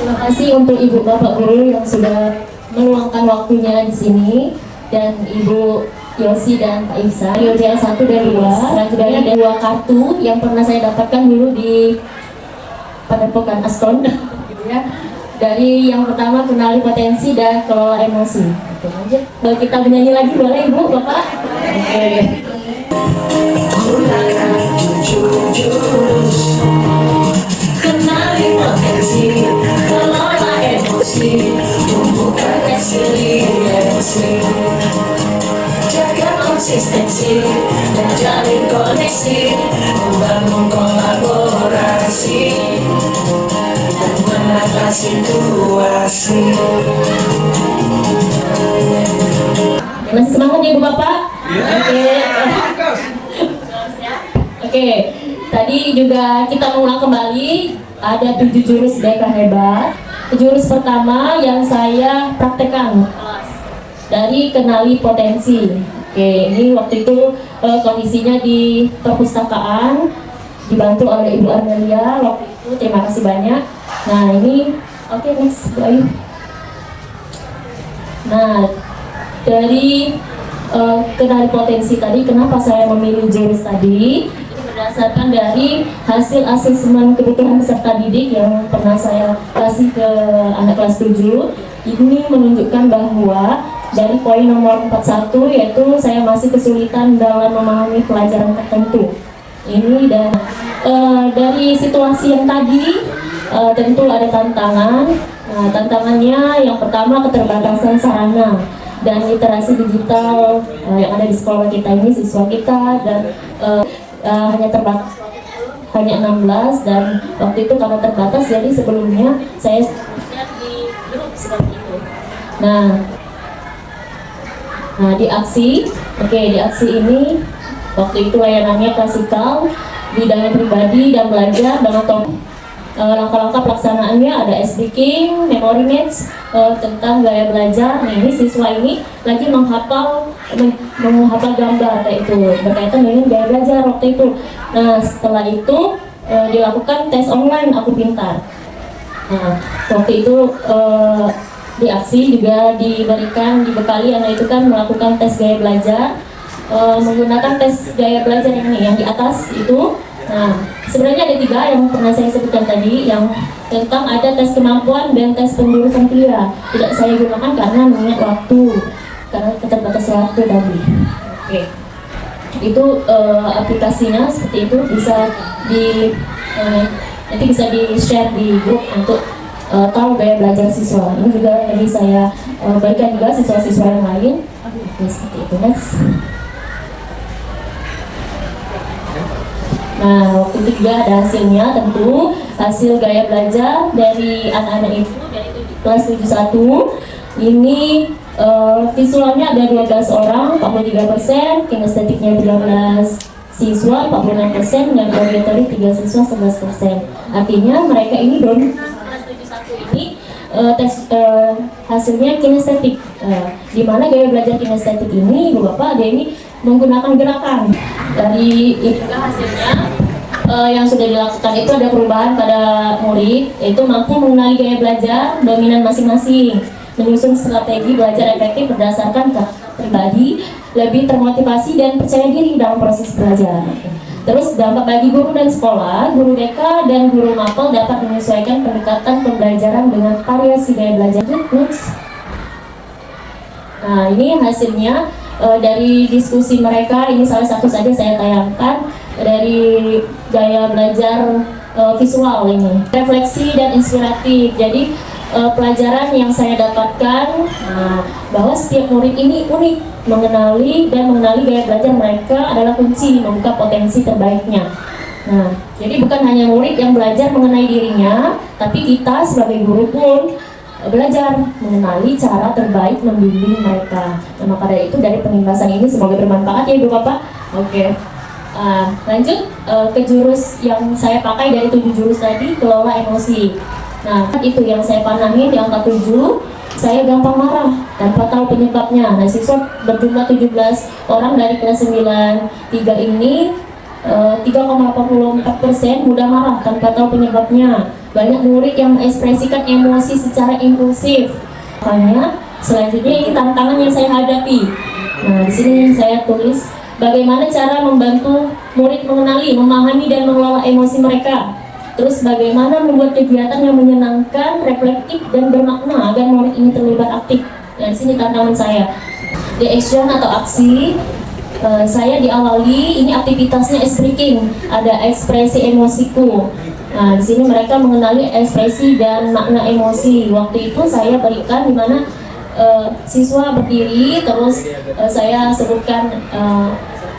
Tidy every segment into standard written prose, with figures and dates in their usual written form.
Terima kasih untuk Ibu Bapak Guru yang sudah meluangkan waktunya di sini, dan Ibu Yosi dan Pak Ihsan. YOJL 1 dan 2, dan juga ada 2 kartu yang pernah saya dapatkan dulu di Padepokan Aston gitu ya. Dari yang pertama, kenali potensi dan kelola emosi. Oke, lanjut. Kita menyanyi lagi boleh Ibu, Bapak? Oke. Kenali potensi, kelola emosi, tumbuhkan resiliensi, jaga konsistensi, menjalin koneksi, membangun kolaborasi, dan menata situasi. Masih semangat ya Ibu Bapak? Oke. Oke. Tadi juga kita mengulang kembali, ada 7 jurus BK hebat. Jurus pertama yang saya praktekkan dari kenali potensi. Oke, ini waktu itu kondisinya di perpustakaan, dibantu oleh Ibu Armelia waktu itu. Terima kasih banyak. Nah ini, oke, next Bu Ayu. Nah, dari kenali potensi tadi, kenapa saya memilih jurus tadi? Berdasarkan dari hasil asesmen kebutuhan peserta didik yang pernah saya kasih ke anak kelas 7, ini menunjukkan bahwa dari poin nomor 41, yaitu saya masih kesulitan dalam memahami pelajaran tertentu. Ini dan dari situasi yang tadi tentu ada tantangan. Nah, tantangannya yang pertama, keterbatasan sarana dan literasi digital yang ada di sekolah kita ini, siswa kita, dan hanya terbatas, hanya 16, dan waktu itu karena terbatas, jadi sebelumnya saya di grup seperti itu. Nah di aksi, di aksi ini waktu itu layanannya klasikal, bidangnya pribadi dan belajar dengan langkah-langkah pelaksanaannya ada S-Breaking, Memory Match, tentang gaya belajar. Nah, ini siswa ini lagi menghafal gambar kayak itu, berkaitan dengan gaya belajar waktu itu. Nah, setelah itu dilakukan tes online Aku Pintar. Nah, waktu itu di aksi juga dibekali anak itu kan melakukan tes gaya belajar, menggunakan tes gaya belajar ini yang di atas itu. Nah, sebenarnya ada 3 yang pernah saya sebutkan tadi, yang tentang ada tes kemampuan dan tes penjurusan pria. Tidak saya gunakan karena mengingat waktu, karena keterbatasan waktu tadi. Oke. Itu aplikasinya seperti itu, bisa nanti bisa di share di grup untuk tahu gaya belajar siswa. Ini juga tadi saya berikan juga siswa-siswa yang lain. Oke, seperti itu. Next. Nah, waktu itu juga ada hasilnya, tentu hasil gaya belajar dari anak-anak itu dari kelas 71. Ini visualnya ada 12 orang, 43%, kinestetiknya 13 siswa, 46%, dan auditory 3 siswa, 11%. Artinya mereka ini belum kelas 71 ini tes hasilnya kinestetik. Di mana gaya belajar kinestetik ini, Ibu Bapak, ada ini menggunakan gerakan. Dari itu hasilnya yang sudah dilakukan itu ada perubahan pada murid, yaitu mampu mengenali gaya belajar dominan masing-masing, menyusun strategi belajar efektif berdasarkan karakter pribadi, lebih termotivasi dan percaya diri dalam proses belajar. Terus dampak bagi guru dan sekolah, guru BK dan guru mapel dapat menyesuaikan pendekatan pembelajaran dengan variasi gaya belajar. Next. Nah, ini hasilnya dari diskusi mereka, ini salah satu saja saya tayangkan dari gaya belajar visual ini. Refleksi dan inspiratif. Jadi pelajaran yang saya dapatkan bahwa setiap murid ini unik, mengenali gaya belajar mereka adalah kunci membuka potensi terbaiknya. Nah, jadi bukan hanya murid yang belajar mengenai dirinya, tapi kita sebagai guru pun belajar mengenali cara terbaik membimbing mereka. Nah, maka dari itu dari penjelasan ini semoga bermanfaat ya Ibu Bapak. Oke. Lanjut ke jurus yang saya pakai dari 7 jurus tadi, kelola emosi. Nah, itu yang saya panahin di angka 7, saya gampang marah tanpa tahu penyebabnya. Nah, siswa berjumlah 17 orang dari kelas 93 ini 3,84% mudah marah tanpa tahu penyebabnya. banyak murid yang mengekspresikan emosi secara impulsif. Makanya selanjutnya ini tantangan yang saya hadapi. Nah, di sini saya tulis bagaimana cara membantu murid mengenali, memahami dan mengelola emosi mereka. Terus bagaimana membuat kegiatan yang menyenangkan, reflektif dan bermakna agar murid ini terlibat aktif. Dan di sini tantangan saya. The action atau aksi. Saya diawali ini aktivitasnya speaking, ada ekspresi emosiku. Nah, di sini mereka mengenali ekspresi dan makna emosi. Waktu itu saya berikan di mana siswa berdiri, terus saya sebutkan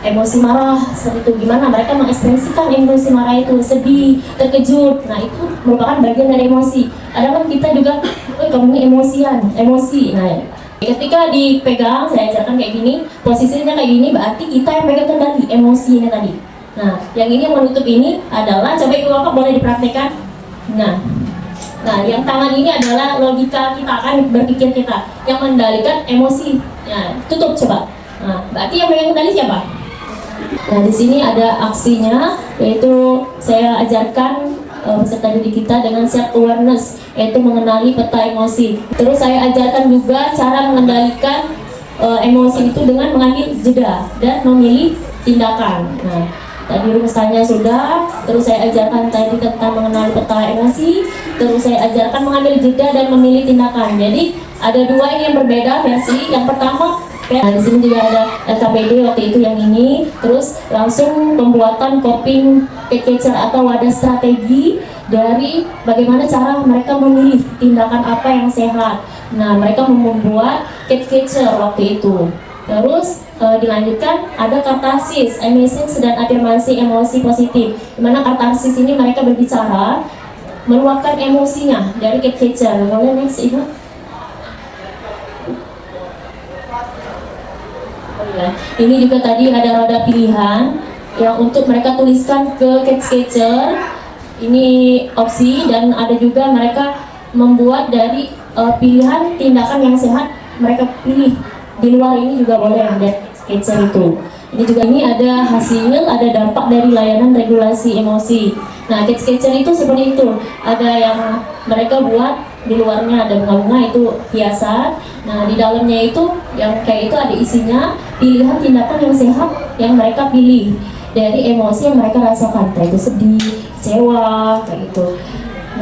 emosi marah seperti itu, gimana mereka mengekspresikan emosi marah itu, sedih, terkejut. Nah, itu merupakan bagian dari emosi. Ada kan kita juga, kamu ini emosi. Nah, ketika dipegang, saya ajarkan kayak gini, posisinya kayak gini, berarti kita yang pegang kendali emosinya tadi. Nah, yang ini yang menutup ini adalah, coba ibu bapak boleh dipraktekkan. Nah, yang tangan ini adalah logika kita, akan berpikir kita, yang mengendalikan emosi. Nah, tutup coba. Nah, berarti yang pegang kendali siapa? Nah, di sini ada aksinya, yaitu saya ajarkan peserta didik kita dengan self awareness, yaitu mengenali peta emosi. Terus saya ajarkan juga cara mengendalikan emosi itu dengan mengambil jeda dan memilih tindakan. Nah, tadi rumusnya sudah, terus saya ajarkan tadi tentang mengenali peta emosi, terus saya ajarkan mengambil jeda dan memilih tindakan. Jadi ada dua ini yang berbeda versi. Yang pertama, nah, di sini juga ada LKPD waktu itu yang ini, terus langsung pembuatan coping catcher atau wadah strategi dari bagaimana cara mereka memilih tindakan apa yang sehat. Nah, mereka membuat catcher waktu itu. Terus dilanjutkan ada katarsis, emissions dan afirmasi emosi positif. Dimana katarsis ini mereka berbicara meluapkan emosinya dari catcher. Boleh next ibu? Ini juga tadi ada roda pilihan yang untuk mereka tuliskan ke catcher. Ini opsi, dan ada juga mereka membuat dari pilihan tindakan yang sehat mereka pilih. Di luar ini juga boleh ada catcher itu. Ini juga ini ada hasil, ada dampak dari layanan regulasi emosi. Nah, catcher itu seperti itu. Ada yang mereka buat di luarnya ada bunga-bunga, itu hiasan. Nah, di dalamnya itu yang kayak itu ada isinya pilihan tindakan yang sehat yang mereka pilih dari emosi yang mereka rasakan, kayak itu sedih, kecewa, kayak gitu.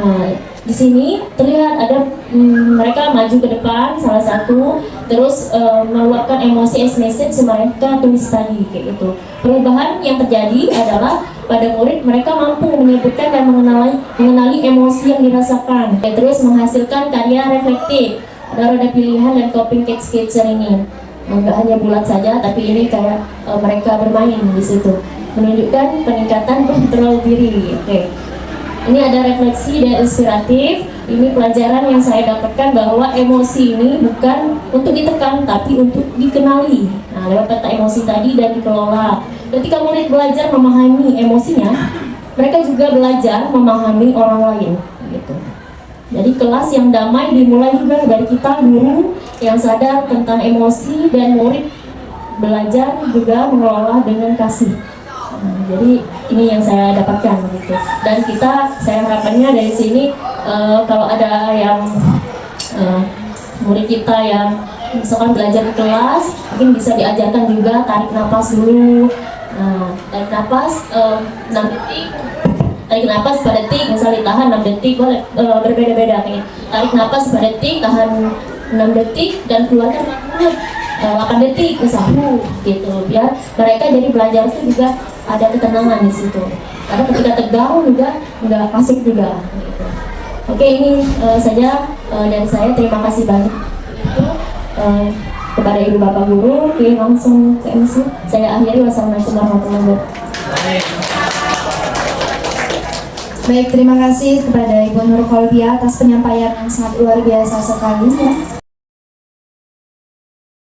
Nah, di sini terlihat ada mereka maju ke depan salah satu, terus meluapkan emosi as message mereka tulis tadi, kayak gitu. Perubahan yang terjadi adalah pada murid mereka mampu menyebutkan dan mengenali emosi yang dirasakan, dan terus menghasilkan karya reflektif. Ada roda pilihan dan coping catcher ini. Nggak hanya bulat saja, tapi ini kayak mereka bermain di situ, menunjukkan peningkatan kontrol diri. Oke. Ini ada refleksi dan inspiratif. Ini pelajaran yang saya dapatkan bahwa emosi ini bukan untuk ditekan, tapi untuk dikenali. Nah, lewat peta emosi tadi dan dikelola. Ketika murid belajar memahami emosinya, mereka juga belajar memahami orang lain. Gitu. Jadi kelas yang damai dimulai juga dari kita guru yang sadar tentang emosi, dan murid belajar juga mengelola dengan kasih. Nah, jadi ini yang saya dapatkan gitu. Dan saya harapannya dari sini kalau ada yang murid kita yang misalkan belajar di kelas, mungkin bisa diajarkan juga tarik nafas dulu. Nah, tarik nafas 6 detik. Tarik nafas pada detik, misalnya ditahan 6 detik, boleh berbeda-beda kayak. Tarik nafas pada detik, tahan 6 detik, dan keluarkan 8 detik, misalnya gitu. Biar mereka jadi belajar itu juga ada ketenangan di situ. Karena ketika tegang juga nggak asik juga. Gitu. Oke, ini saja dari saya. Terima kasih banyak kepada ibu bapak guru. Oke, langsung ke MC. Saya akhiri. Wassalamualaikum warahmatullahi wabarakatuh. Baik, terima kasih kepada Ibu Nur Kolbia atas penyampaian yang sangat luar biasa sekali ya.